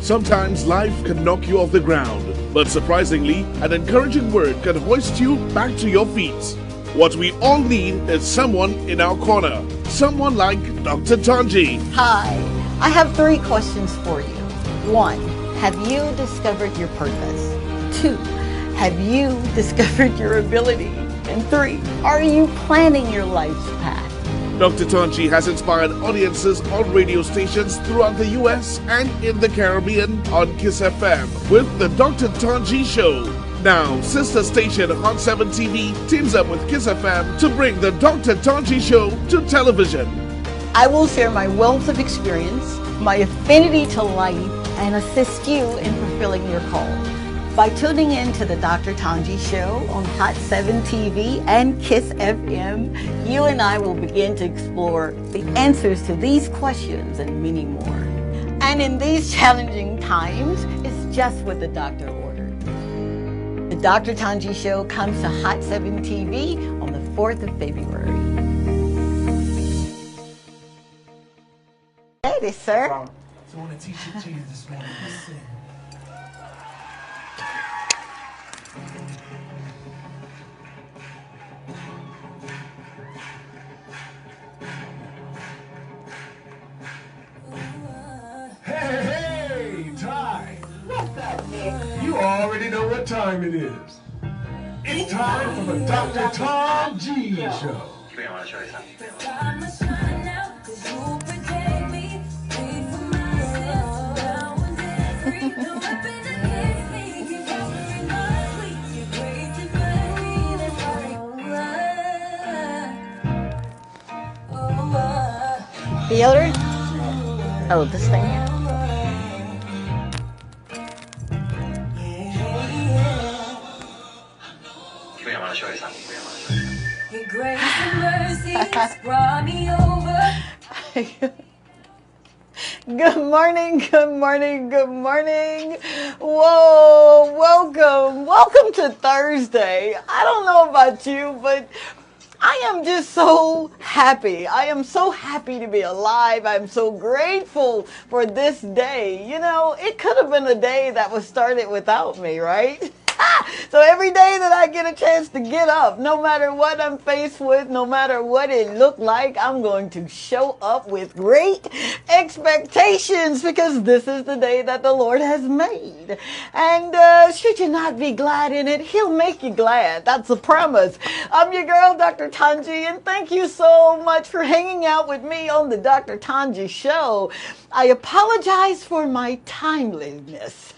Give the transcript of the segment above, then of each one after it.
Sometimes life can knock you off the ground, but surprisingly, an encouraging word can hoist you back to your feet. What we all need is someone in our corner. Someone like Dr. Tongie. Hi, I have 3 questions for you. 1, have you discovered your purpose? 2, have you discovered your ability? And 3, are you planning your life's path? Dr. Tongie has inspired audiences on radio stations throughout the US and in the Caribbean on KISS FM with the Dr. Tongie Show. Now, sister station Hot 7 TV teams up with KISS FM to bring the Dr. Tongie Show to television. I will share my wealth of experience, my affinity to life, and assist you in fulfilling your call. By tuning in to the Dr. Tongie Show on Hot 7 TV and KISS FM, you and I will begin to explore the answers to these questions and many more. And in these challenging times, it's just what the doctor ordered. The Dr. Tongie Show comes to Hot 7 TV on the 4th of February. Ready, sir? So I want to teach you Jesus this morning. Listen. Hey, Ty! What's up, Nick? You already know what time it is. It's time for the Dr. Tongie Show. I want to show you something. Deodorant? Oh, this thing? I want to show you something. Your grace and mercy has brought me over. Good morning, good morning, good morning. Whoa, welcome to Thursday. I don't know about you, but I am just so happy. I am so happy to be alive. I'm so grateful for this day. You know, it could have been a day that was started without me, right? So every day that I get a chance to get up, no matter what I'm faced with, no matter what it looked like, I'm going to show up with great expectations because this is the day that the Lord has made. And should you not be glad in it, He'll make you glad. That's a promise. I'm your girl, Dr. Tongie, and thank you so much for hanging out with me on the Dr. Tongie Show. I apologize for my timeliness.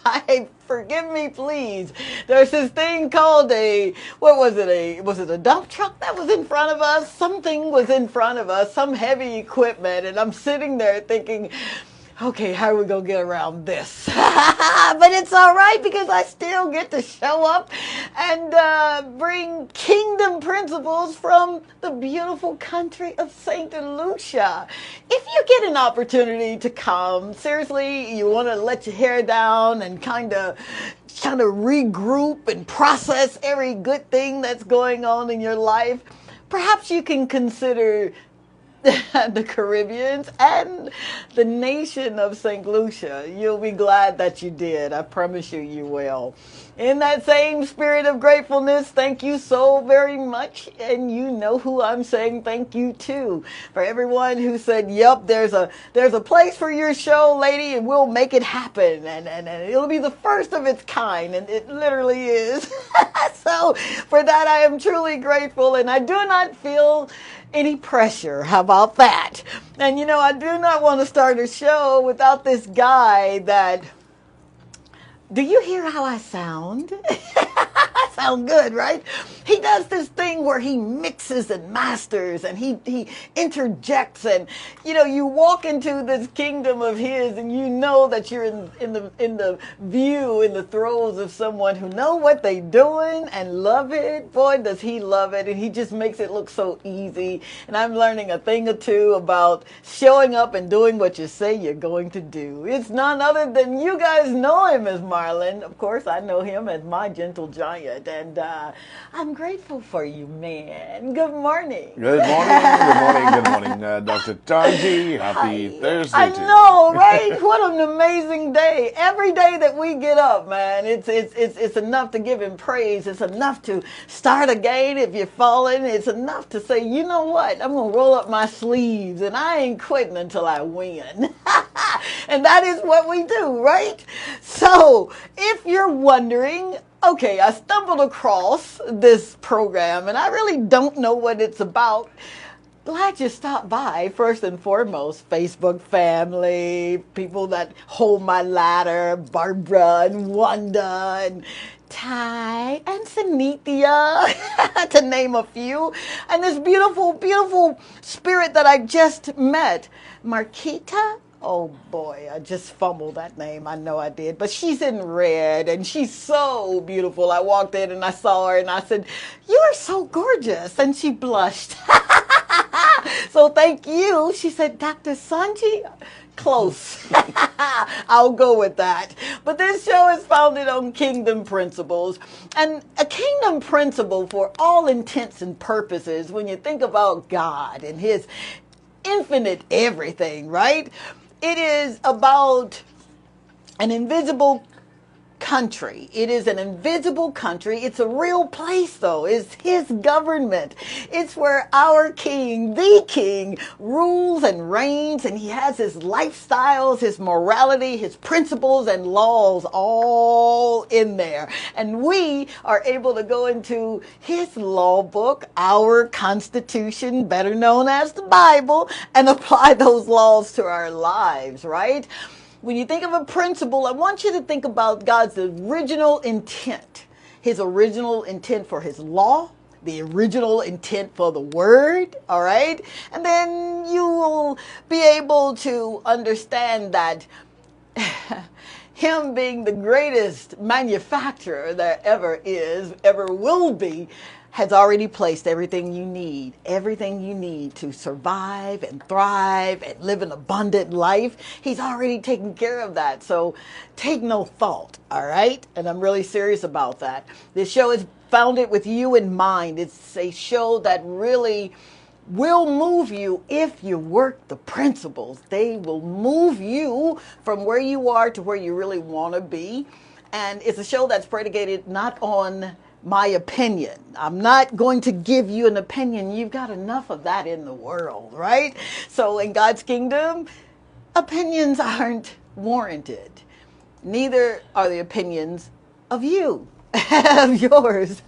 Forgive me, please. There's this thing called was it a dump truck that was in front of us? Something was in front of us, some heavy equipment, and I'm sitting there thinking, okay, how are we going to get around this? But it's all right because I still get to show up and bring kingdom principles from the beautiful country of St. Lucia. If you get an opportunity to come, seriously, you want to let your hair down and kind of regroup and process every good thing that's going on in your life, perhaps you can consider the Caribbeans and the nation of St. Lucia. You'll be glad that you did. I promise you, you will. In that same spirit of gratefulness, thank you so very much. And you know who I'm saying thank you to. For everyone who said, yep, there's a place for your show, lady, and we'll make it happen. And it'll be the first of its kind. And it literally is. So for that, I am truly grateful. And I do not feel any pressure. How about that? And you know, I do not want to start a show without this guy that... Do you hear how I sound? I sound good, right? He does this thing where he mixes and masters and he interjects, and you know, you walk into this kingdom of his and you know that you're in the throes of someone who know what they doing and love it. Boy, does he love it, and he just makes it look so easy. And I'm learning a thing or two about showing up and doing what you say you're going to do. It's none other than, you guys know him as Marlon. Of course, I know him as my gentle giant. it. And I'm grateful for you, man. Good morning. Good morning, Dr. Tongie. Happy Thursday I to you. know, right? What an amazing day. Every day that we get up, man, it's enough to give him praise. It's enough to start again if you're falling. It's enough to say, you know what? I'm going to roll up my sleeves and I ain't quitting until I win. And that is what we do, right? So if you're wondering, okay, I stumbled across this program and I really don't know what it's about. Glad you stopped by, first and foremost, Facebook family, people that hold my ladder, Barbara and Wanda and Ty and Sanithia, to name a few. And this beautiful, beautiful spirit that I just met, Marquita. Oh boy, I just fumbled that name. I know I did. But she's in red and she's so beautiful. I walked in and I saw her and I said, "You are so gorgeous." And she blushed. So thank you. She said, "Dr. Sanji." Close. I'll go with that. But this show is founded on kingdom principles. And a kingdom principle, for all intents and purposes, when you think about God and his infinite everything, right? It is about an invisible country. It is an invisible country. It's a real place, though. It's his government. It's where our king, the king, rules and reigns, and he has his lifestyles, his morality, his principles and laws all in there. And we are able to go into his law book, our Constitution, better known as the Bible, and apply those laws to our lives, right? When you think of a principle, I want you to think about God's original intent. His original intent for his law, the original intent for the word, all right? And then you will be able to understand that him being the greatest manufacturer there ever is, ever will be, has already placed everything you need to survive and thrive and live an abundant life. He's already taken care of that. So take no thought, all right? And I'm really serious about that. This show is founded with you in mind. It's a show that really will move you if you work the principles. They will move you from where you are to where you really want to be. And it's a show that's predicated not on my opinion. I'm not going to give you an opinion. You've got enough of that in the world, right? So in God's kingdom, opinions aren't warranted. Neither are the opinions of you, of yours.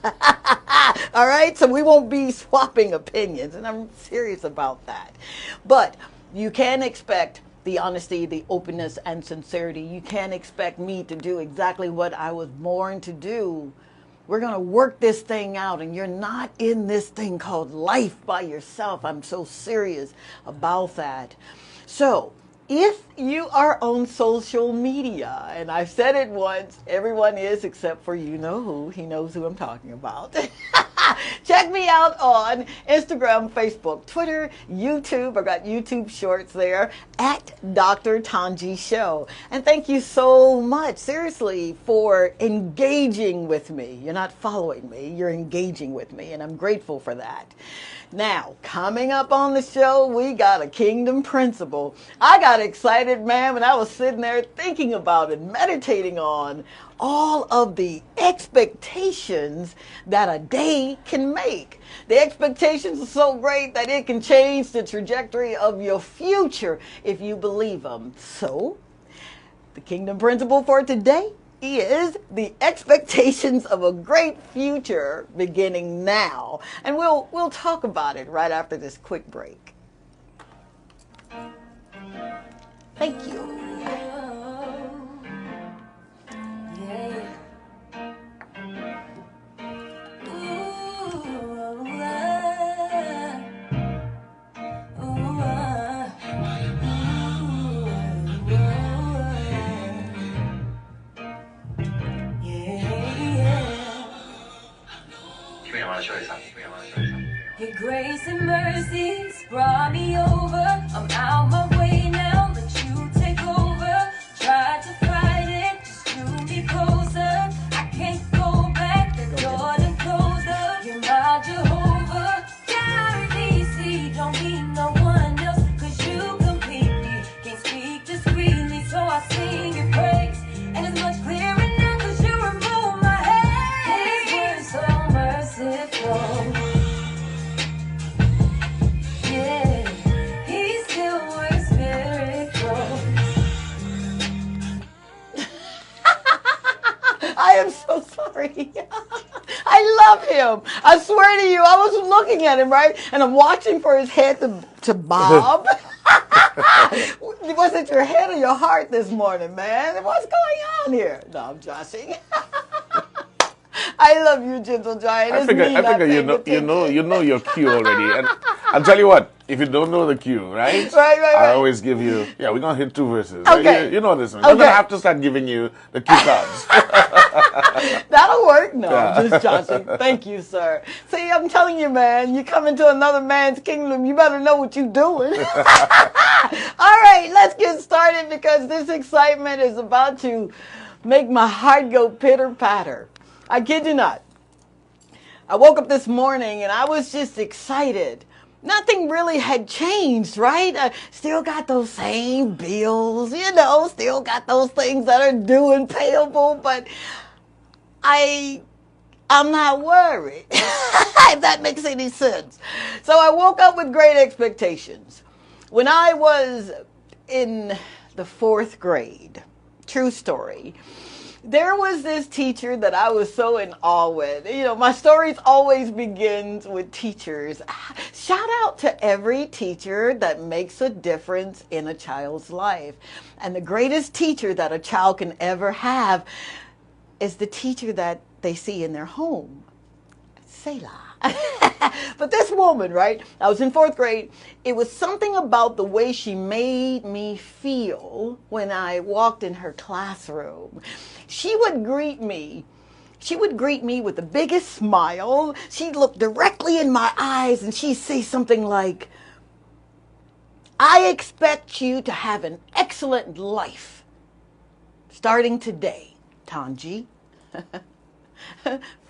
All right? So we won't be swapping opinions, and I'm serious about that. But you can expect the honesty, the openness, and sincerity. You can expect me to do exactly what I was born to do. We're going to work this thing out, and you're not in this thing called life by yourself. I'm so serious about that. So if you are on social media, and I've said it once, everyone is except for you know who. He knows who I'm talking about. Check me out on Instagram, Facebook, Twitter, YouTube. I got YouTube shorts there at Dr. Tongie Show. And thank you so much, seriously, for engaging with me. You're not following me, you're engaging with me, and I'm grateful for that. Now, coming up on the show, we got a kingdom principle. I got excited, man, when I was sitting there thinking about it, meditating on all of the expectations that a day can make. The expectations are so great that it can change the trajectory of your future if you believe them. So, the kingdom principle for today is the expectations of a great future beginning now. And we'll talk about it right after this quick break. Thank you. Your grace and mercies brought me over. I'm out my way now, let you take over. Tried to fight it, just drew me closer. I can't go back, the door I am so sorry. I love him. I swear to you, I was looking at him, right? And I'm watching for his head to bob. Was it your head or your heart this morning, man? What's going on here? No, I'm joshing. I love you, gentle giant. I figure you know your cue already. And I'll tell you what, if you don't know the cue, right? Right. I always give you, we're going to hit 2 verses. Right? Okay. You know this one. I'm going to have to start giving you the cue cards. That'll work. No, Yeah. I'm just joshing. Thank you, sir. See, I'm telling you, man, you come into another man's kingdom, you better know what you're doing. All right, let's get started because this excitement is about to make my heart go pitter-patter. I kid you not. I woke up this morning and I was just excited. Nothing really had changed, right? I still got those same bills, still got those things that are due and payable, but I'm not worried, if that makes any sense. So I woke up with great expectations. When I was in the 4th grade, true story, there was this teacher that I was so in awe with. My stories always begins with teachers. Shout out to every teacher that makes a difference in a child's life. And the greatest teacher that a child can ever have is the teacher that they see in their home. Selah. But this woman, right? I was in 4th grade. It was something about the way she made me feel when I walked in her classroom. She would greet me with the biggest smile. She'd look directly in my eyes and she'd say something like, I expect you to have an excellent life starting today, Tongie.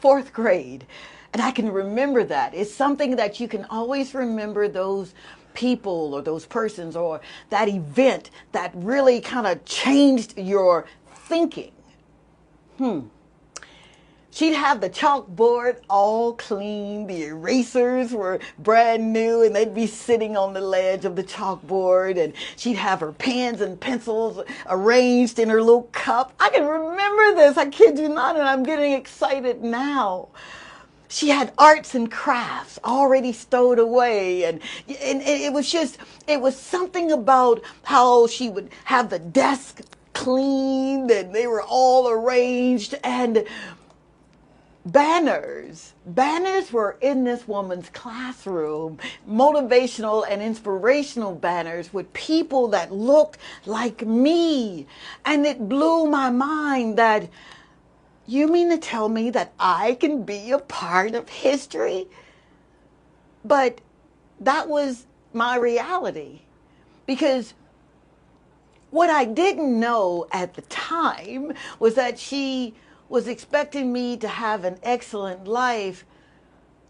4th grade. And I can remember that. It's something that you can always remember, those people or those persons or that event that really kind of changed your thinking. She'd have the chalkboard all clean. The erasers were brand new and they'd be sitting on the ledge of the chalkboard, and she'd have her pens and pencils arranged in her little cup. I can remember this. I kid you not, and I'm getting excited now. She had arts and crafts already stowed away, and it was something about how she would have the desk cleaned and they were all arranged, and banners were in this woman's classroom, motivational and inspirational banners with people that looked like me, and it blew my mind that, you mean to tell me that I can be a part of history? But that was my reality, because what I didn't know at the time was that she was expecting me to have an excellent life.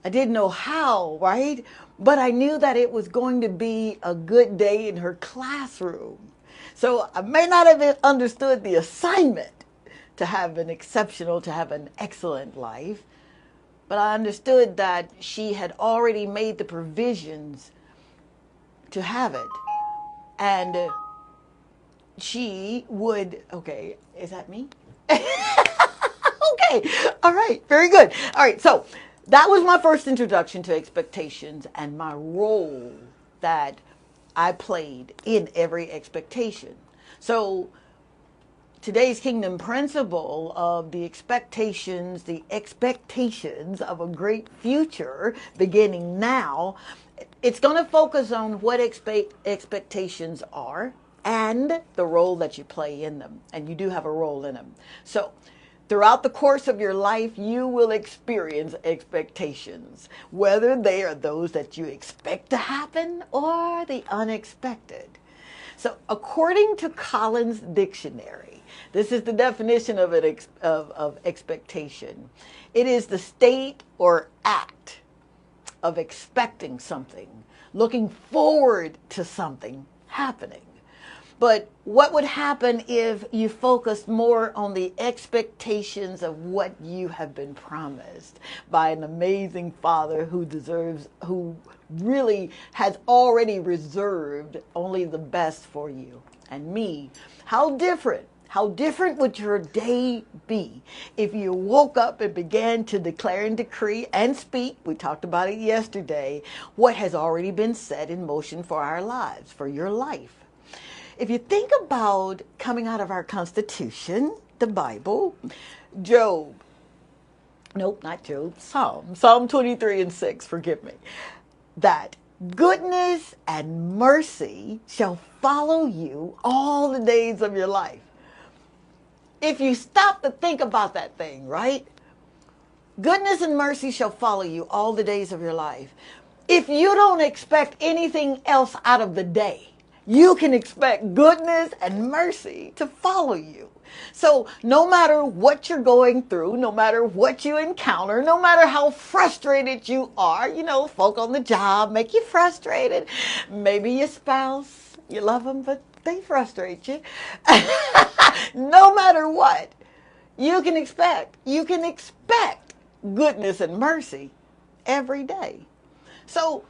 I didn't know how, right? But I knew that it was going to be a good day in her classroom. So I may not have understood the assignment to have an excellent life, but I understood that she had already made the provisions to have it. And she would, okay, is that me? Okay, all right, very good. All right, so that was my first introduction to expectations and my role that I played in every expectation. So today's kingdom principle of the expectations of a great future beginning now, it's going to focus on what expectations are and the role that you play in them. And you do have a role in them. So throughout the course of your life, you will experience expectations, whether they are those that you expect to happen or the unexpected. So according to Collins Dictionary, this is the definition of expectation. It is the state or act of expecting something, looking forward to something happening. But what would happen if you focused more on the expectations of what you have been promised by an amazing Father who really has already reserved only the best for you and me? How different How different would your day be if you woke up and began to declare and decree and speak, we talked about it yesterday, what has already been set in motion for our lives, for your life? If you think about coming out of our Constitution, the Bible, Job, nope, not Job, Psalm 23:6, forgive me, that goodness and mercy shall follow you all the days of your life. If you stop to think about that thing, right? Goodness and mercy shall follow you all the days of your life. If you don't expect anything else out of the day, you can expect goodness and mercy to follow you. So no matter what you're going through, no matter what you encounter, no matter how frustrated you are, you know, folk on the job make you frustrated. Maybe your spouse, you love them, but they frustrate you. No matter what, you can expect goodness and mercy every day. So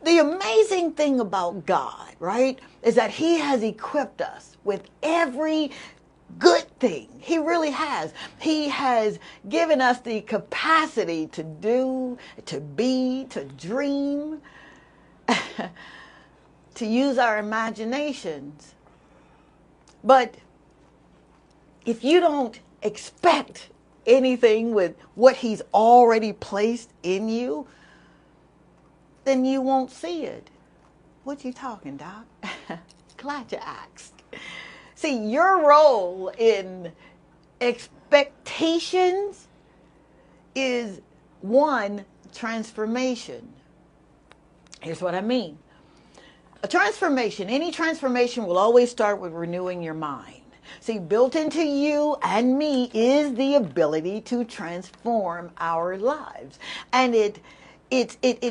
the amazing thing about God, right, is that he has equipped us with every good thing. He really has. He has given us the capacity to do, to be, to dream, to use our imaginations. But if you don't expect anything with what he's already placed in you, then you won't see it. What you talking, Doc? Glad you asked. See, your role in expectations is one, transformation. Here's what I mean. A transformation, any transformation will always start with renewing your mind. See, built into you and me is the ability to transform our lives. And it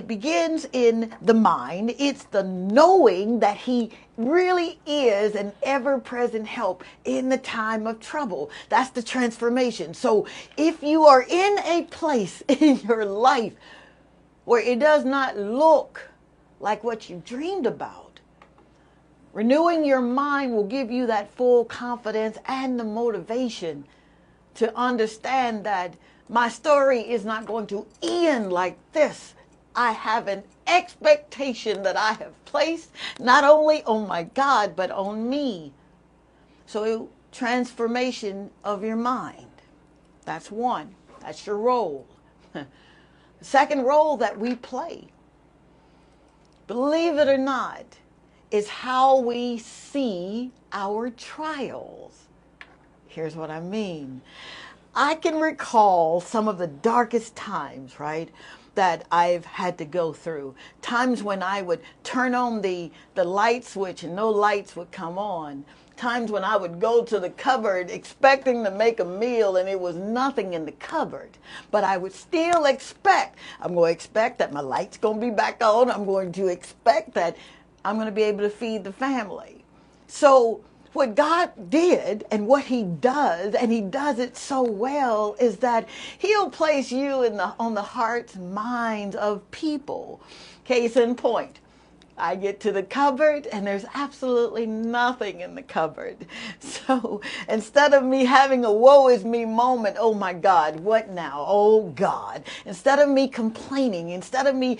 begins in the mind. It's the knowing that he really is an ever-present help in the time of trouble. That's the transformation. So if you are in a place in your life where it does not look like what you dreamed about, renewing your mind will give you that full confidence and the motivation to understand that my story is not going to end like this. I have an expectation that I have placed not only on my God, but on me. So transformation of your mind. That's one. That's your role. The second role that we play, believe it or not, is how we see our trials. Here's what I mean. I can recall some of the darkest times, right, that I've had to go through. Times when I would turn on the light switch and no lights would come on. Times when I would go to the cupboard expecting to make a meal and it was nothing in the cupboard. But I would still expect, I'm going to expect that my light's going to be back on. I'm going to expect that I'm going to be able to feed the family. So what God did and what he does, and he does it so well, is that he'll place you on the hearts and minds of people. Case in point, I get to the cupboard and there's absolutely nothing in the cupboard. So instead of me having a woe is me moment, oh my God, what now? Oh God. Instead of me complaining, instead of me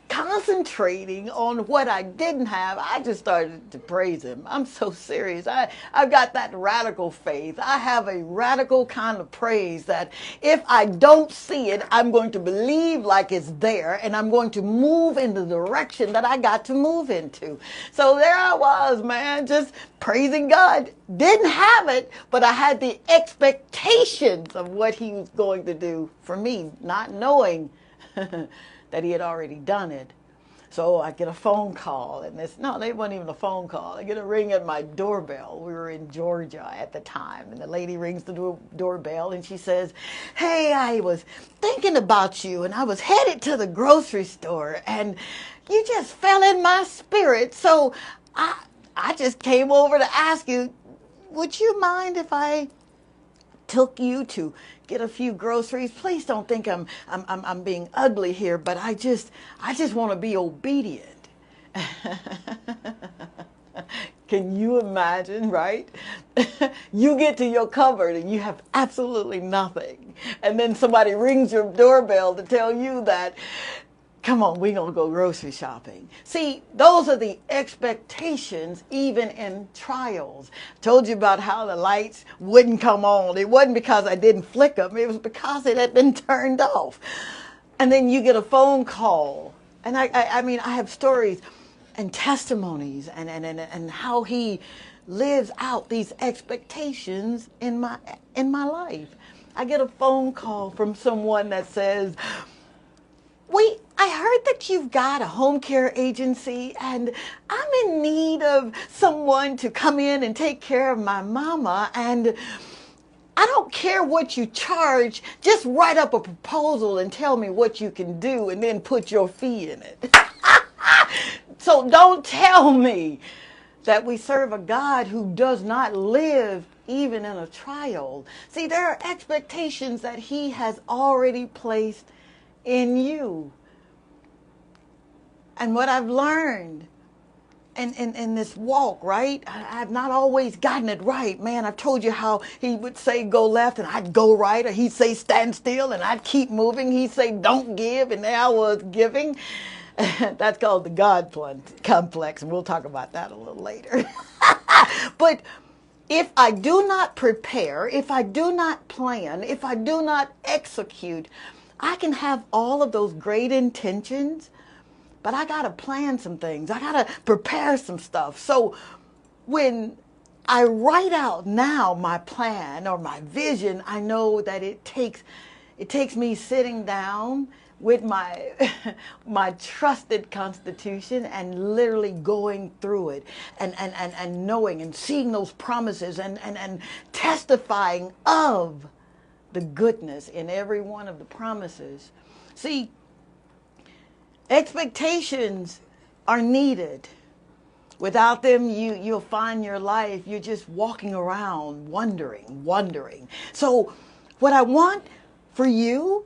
concentrating on what I didn't have, I just started to praise him. I'm so serious. I've got that radical faith. I have a radical kind of praise that if I don't see it, I'm going to believe like it's there and I'm going to move in the direction that I got to move into. So there I was, man, just praising God. Didn't have it, but I had the expectations of what he was going to do for me, not knowing that he had already done it. So I get a phone call, and they wasn't even a phone call. I get a ring at my doorbell. We were in Georgia at the time, and the lady rings the doorbell, and she says, hey, I was thinking about you, and I was headed to the grocery store, and you just fell in my spirit, so I just came over to ask you, would you mind if I took you to get a few groceries? Please don't think I'm being ugly here, but I just want to be obedient. Can you imagine, right? You get to your cupboard and you have absolutely nothing. And then somebody rings your doorbell to tell you that, come on, we're going to go grocery shopping. See, those are the expectations even in trials. I told you about how the lights wouldn't come on. It wasn't because I didn't flick them. It was because it had been turned off. And then you get a phone call. And I mean, I have stories and testimonies and how he lives out these expectations in my life. I get a phone call from someone that says, I heard that you've got a home care agency and I'm in need of someone to come in and take care of my mama, and I don't care what you charge, just write up a proposal and tell me what you can do and then put your fee in it. So don't tell me that we serve a God who does not live even in a trial. See, there are expectations that he has already placed in you. And what I've learned in this walk, right? I've not always gotten it right. Man, I've told you how he would say go left and I'd go right, or he'd say stand still and I'd keep moving. He'd say don't give, and there I was giving. That's called the God complex, and we'll talk about that a little later. But if I do not prepare, if I do not plan, if I do not execute, I can have all of those great intentions, but I got to plan some things. I got to prepare some stuff. So when I write out now my plan or my vision, I know that it takes me sitting down with my my trusted Constitution and literally going through it and knowing and seeing those promises and testifying of the goodness in every one of the promises. See, expectations are needed. Without them, you'll find your life, you're just walking around wondering. So what I want for you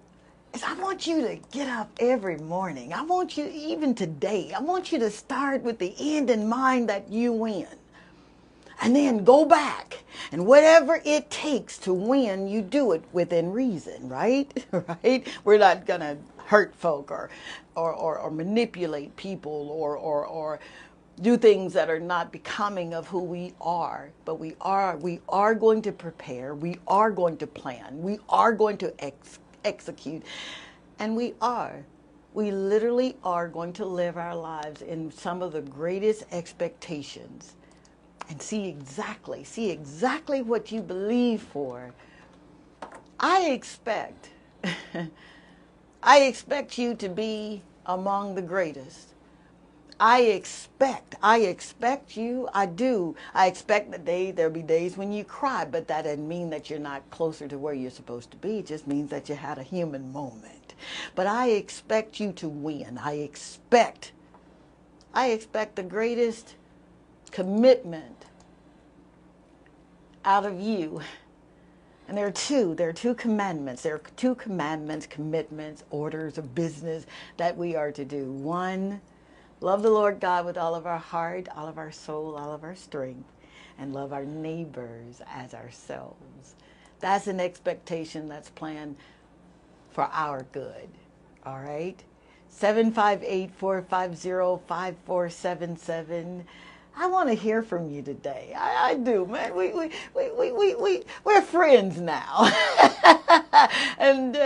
is I want you to get up every morning. I want you, even today, I want you to start with the end in mind that you win. And then go back, and whatever it takes to win, you do it within reason, right? Right? We're not going to hurt folk or manipulate people or do things that are not becoming of who we are. But we are going to prepare. We are going to plan. We are going to execute. And we literally are going to live our lives in some of the greatest expectations and see exactly what you believe for. I expect you to be among the greatest. I expect you, I do. I expect that there'll be days when you cry, but that doesn't mean that you're not closer to where you're supposed to be. It just means that you had a human moment. But I expect you to win. I expect the greatest commitment out of you. And there are two commandments. There are two commandments, commitments, orders of business that we are to do. One, love the Lord God with all of our heart, all of our soul, all of our strength, and love our neighbors as ourselves. That's an expectation that's planned for our good, all right? 758-450-5477. I want to hear from you today. I do, man. We're friends now. And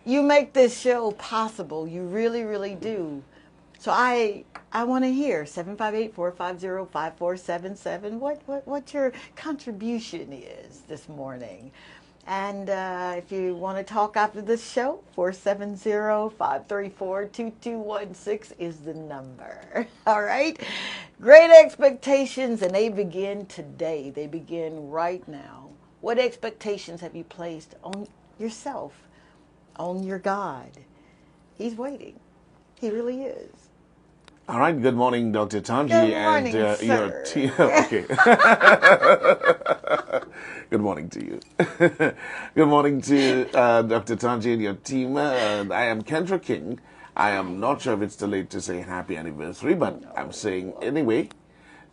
you make this show possible. You really, really do. So I want to hear 758-450-5477 what your contribution is this morning. And if you want to talk after this show, 470-534-2216 is the number. All right? Great expectations, and they begin today. They begin right now. What expectations have you placed on yourself, on your God? He's waiting. He really is. All right. Good morning, Dr. Tongie. Good morning, and sir. your team. Okay. Good morning to you. Good morning to Dr. Tongie and your team. I am Kendra King. I am not sure if it's too late to say happy anniversary, but I'm saying anyway,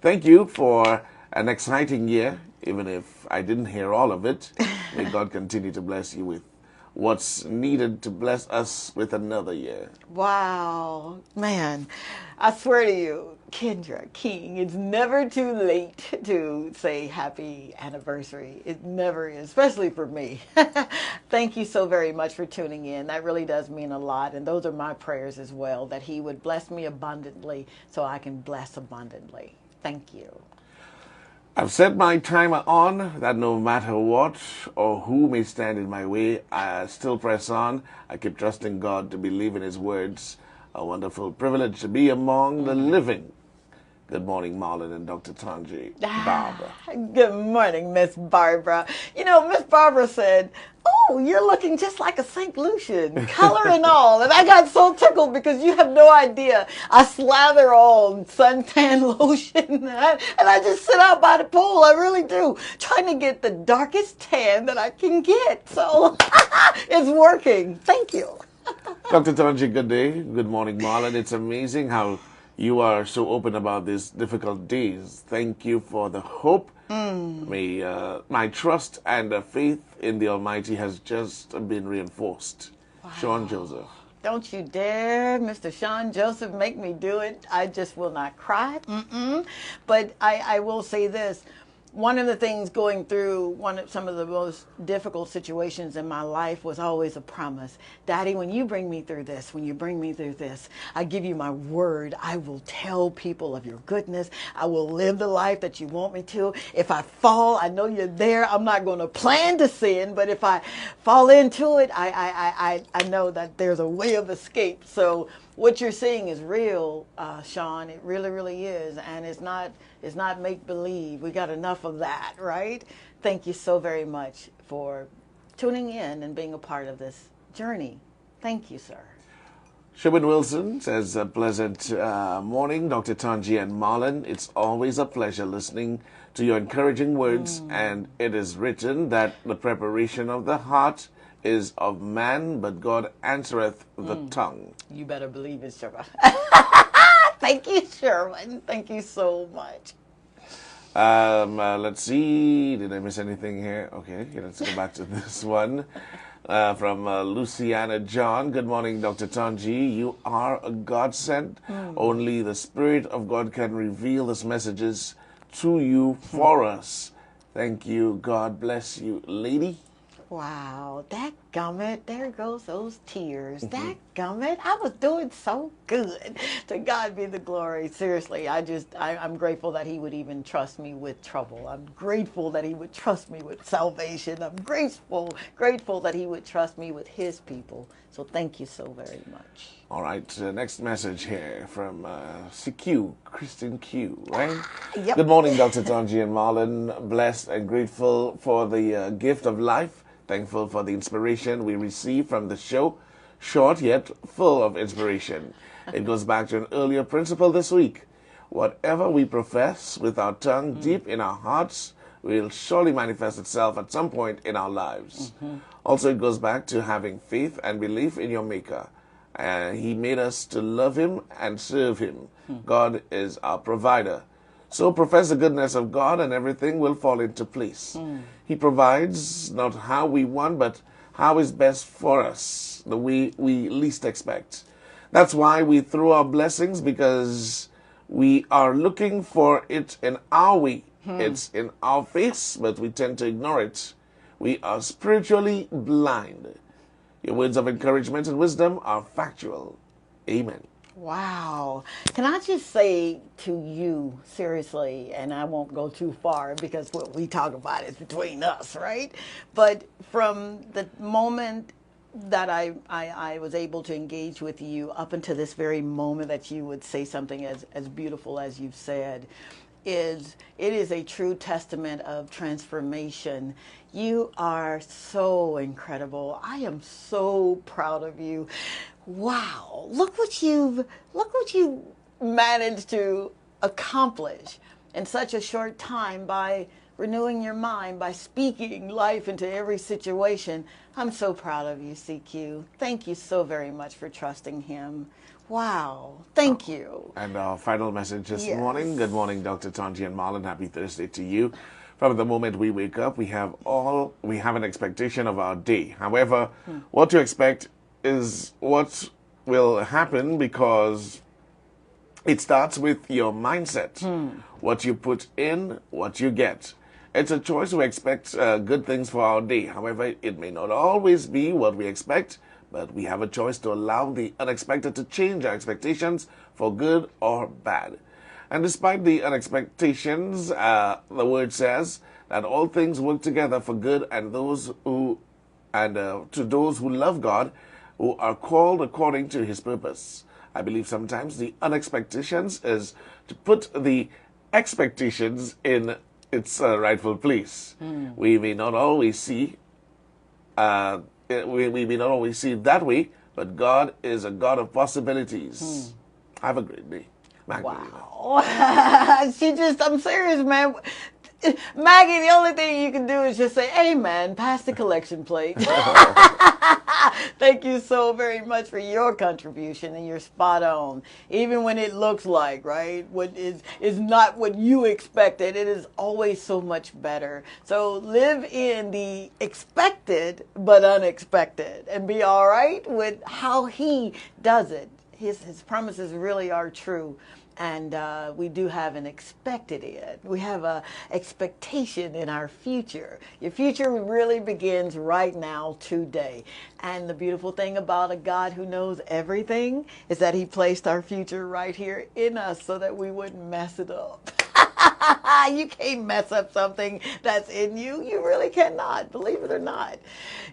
Thank you for an exciting year, even if I didn't hear all of it. May God continue to bless you with what's needed to bless us with another year. Wow, man, I swear to you, Kendra King, it's never too late to say happy anniversary. It never is, especially for me. Thank you so very much for tuning in. That really does mean a lot. And those are my prayers as well, that he would bless me abundantly so I can bless abundantly. Thank you. I've set my timer on that no matter what or who may stand in my way, I still press on. I keep trusting God to believe in His words. A wonderful privilege to be among the living. Good morning, Marlon and Dr. Tongie. Barbara. Good morning, Miss Barbara. You know, Miss Barbara said, "Oh, you're looking just like a St. Lucian, color and all." And I got so tickled because you have no idea. I slather on suntan lotion and I just sit out by the pool. I really do, trying to get the darkest tan that I can get. So it's working. Thank you. Dr. Tongie, good day. Good morning, Marlon. It's amazing how you are so open about these difficult days. Thank you for the hope. May my trust and faith in the Almighty has just been reinforced. Wow. Sean Joseph. Don't you dare, Mr. Sean Joseph, make me do it. I just will not cry. But I will say this. One of the things going through some of the most difficult situations in my life was always a promise. Daddy, when you bring me through this, I give you my word. I will tell people of your goodness. I will live the life that you want me to. If I fall, I know you're there. I'm not going to plan to sin, but if I fall into it, I know that there's a way of escape. So what you're seeing is real, Sean. It really, really is. And it's not make-believe. We got enough of that, right? Thank you so very much for tuning in and being a part of this journey. Thank you, sir. Sherman Wilson says, a pleasant morning, Dr. Tongie and Marlon. It's always a pleasure listening to your encouraging words. And it is written that the preparation of the heart is of man, but God answereth the tongue. You better believe it, Sherman. Thank you, Sherman. Thank you so much. Let's see. Did I miss anything here? Okay, let's go back to this one. From Luciana John. Good morning, Dr. Tongie. You are a godsend. Only the Spirit of God can reveal these messages to you for us. Thank you. God bless you, lady. Wow, dadgummit, there goes those tears. Dadgummit, I was doing so good. To God be the glory. Seriously, I'm grateful that he would even trust me with trouble. I'm grateful that he would trust me with salvation. I'm grateful that he would trust me with his people. So thank you so very much. All right, next message here from CQ, Kristen Q, right? Yep. Good morning, Dr. Tongie and Marlon. Blessed and grateful for the gift of life. Thankful for the inspiration we receive from the show. Short yet full of inspiration. It goes back to an earlier principle this week. Whatever we profess with our tongue deep in our hearts will surely manifest itself at some point in our lives. Also, it goes back to having faith and belief in your Maker. He made us to love Him and serve Him. God is our provider. So profess the goodness of God and everything will fall into place. He provides not how we want, but how is best for us, the way we least expect. That's why we throw our blessings, because we are looking for it in our way. It's in our face, but we tend to ignore it. We are spiritually blind. Your words of encouragement and wisdom are factual. Amen. Wow. Can I just say to you, seriously, and I won't go too far because what we talk about is between us, right? But from the moment that I was able to engage with you up until this very moment that you would say something as beautiful as you've said, it is a true testament of transformation. You are so incredible. I am so proud of you. Wow, look what you managed to accomplish in such a short time by renewing your mind, by speaking life into every situation. I'm so proud of you, CQ. Thank you so very much for trusting him. Wow. Thank you. And our final message this Yes. morning. Good morning, Dr. Tongie and Marlon. Happy Thursday to you. From the moment we wake up, we have an expectation of our day. However, what you expect is what will happen, because it starts with your mindset. What you put in, what you get. It's a choice to expect good things for our day. However, it may not always be what we expect, but we have a choice to allow the unexpected to change our expectations for good or bad. And despite the unexpectations, the word says that all things work together for good, and to those who love God, who are called according to His purpose. I believe sometimes the unexpectations is to put the expectations in its rightful place. We may not always see. We may not always see it that way, but God is a God of possibilities. Have a great day. Magdalena. Wow. I'm serious, man. Maggie, the only thing you can do is just say, amen, pass the collection plate. Thank you so very much for your contribution, and you're spot on. Even when it looks like, right, what is not what you expected, it is always so much better. So live in the expected but unexpected, and be all right with how He does it. His promises really are true. And we do have an expected end. We have an expectation in our future. Your future really begins right now, today. And the beautiful thing about a God who knows everything is that He placed our future right here in us so that we wouldn't mess it up. You can't mess up something that's in you. You really cannot, believe it or not.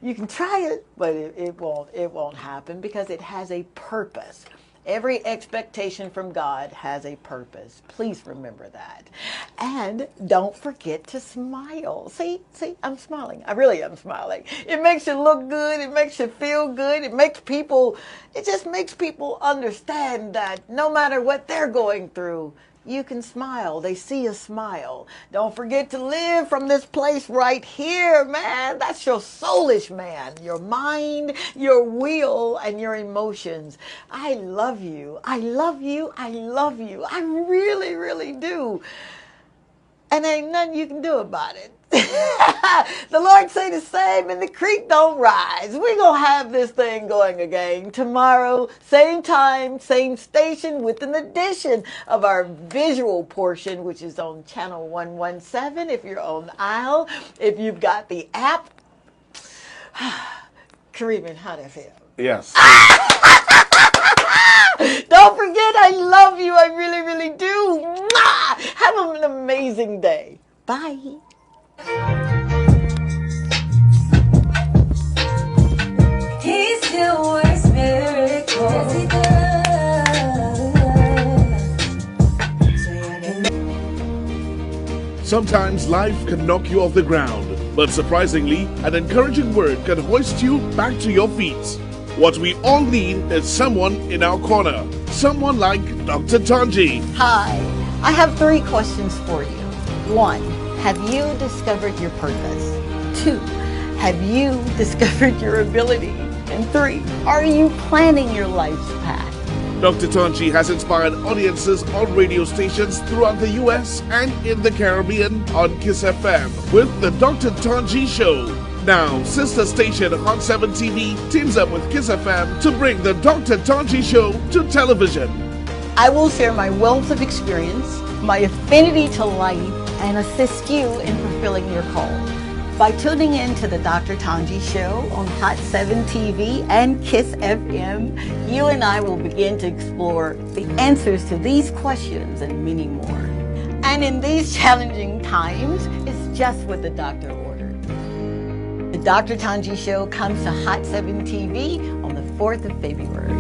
You can try it, but it won't happen, because it has a purpose. Every expectation from God has a purpose. Please remember that. And don't forget to smile. See, I'm smiling. I really am smiling. It makes you look good. It makes you feel good. It just makes people understand that no matter what they're going through, you can smile. They see a smile. Don't forget to live from this place right here, man. That's your soulish man, your mind, your will, and your emotions. I love you. I love you. I love you. I really, really do. And ain't nothing you can do about it. The Lord say the same, and the creek don't rise. We're going to have this thing going again tomorrow, same time, same station, with an addition of our visual portion, which is on channel 117 if you're on aisle. If you've got the app, Caribbean, how'd that feel? Yes. Don't forget, I love you. I really, really do. Mwah! Have an amazing day. Bye. He still works miracles. Yes, He does. Sometimes life can knock you off the ground, but surprisingly, an encouraging word can hoist you back to your feet. What we all need is someone in our corner, someone like Dr. Tongie. Hi. I have 3 questions for you. 1, have you discovered your purpose? 2, have you discovered your ability? And 3, are you planning your life's path? Dr. Tongie has inspired audiences on radio stations throughout the U.S. and in the Caribbean on KISS FM with the Dr. Tongie Show. Now, sister station Hot 7 TV teams up with KISS FM to bring the Dr. Tongie Show to television. I will share my wealth of experience, my affinity to life, and assist you in fulfilling your call. By tuning in to the Dr. Tongie Show on Hot 7 TV and KISS FM, you and I will begin to explore the answers to these questions and many more. And in these challenging times, it's just what the doctor ordered. The Dr. Tongie Show comes to Hot 7 TV on the 4th of February.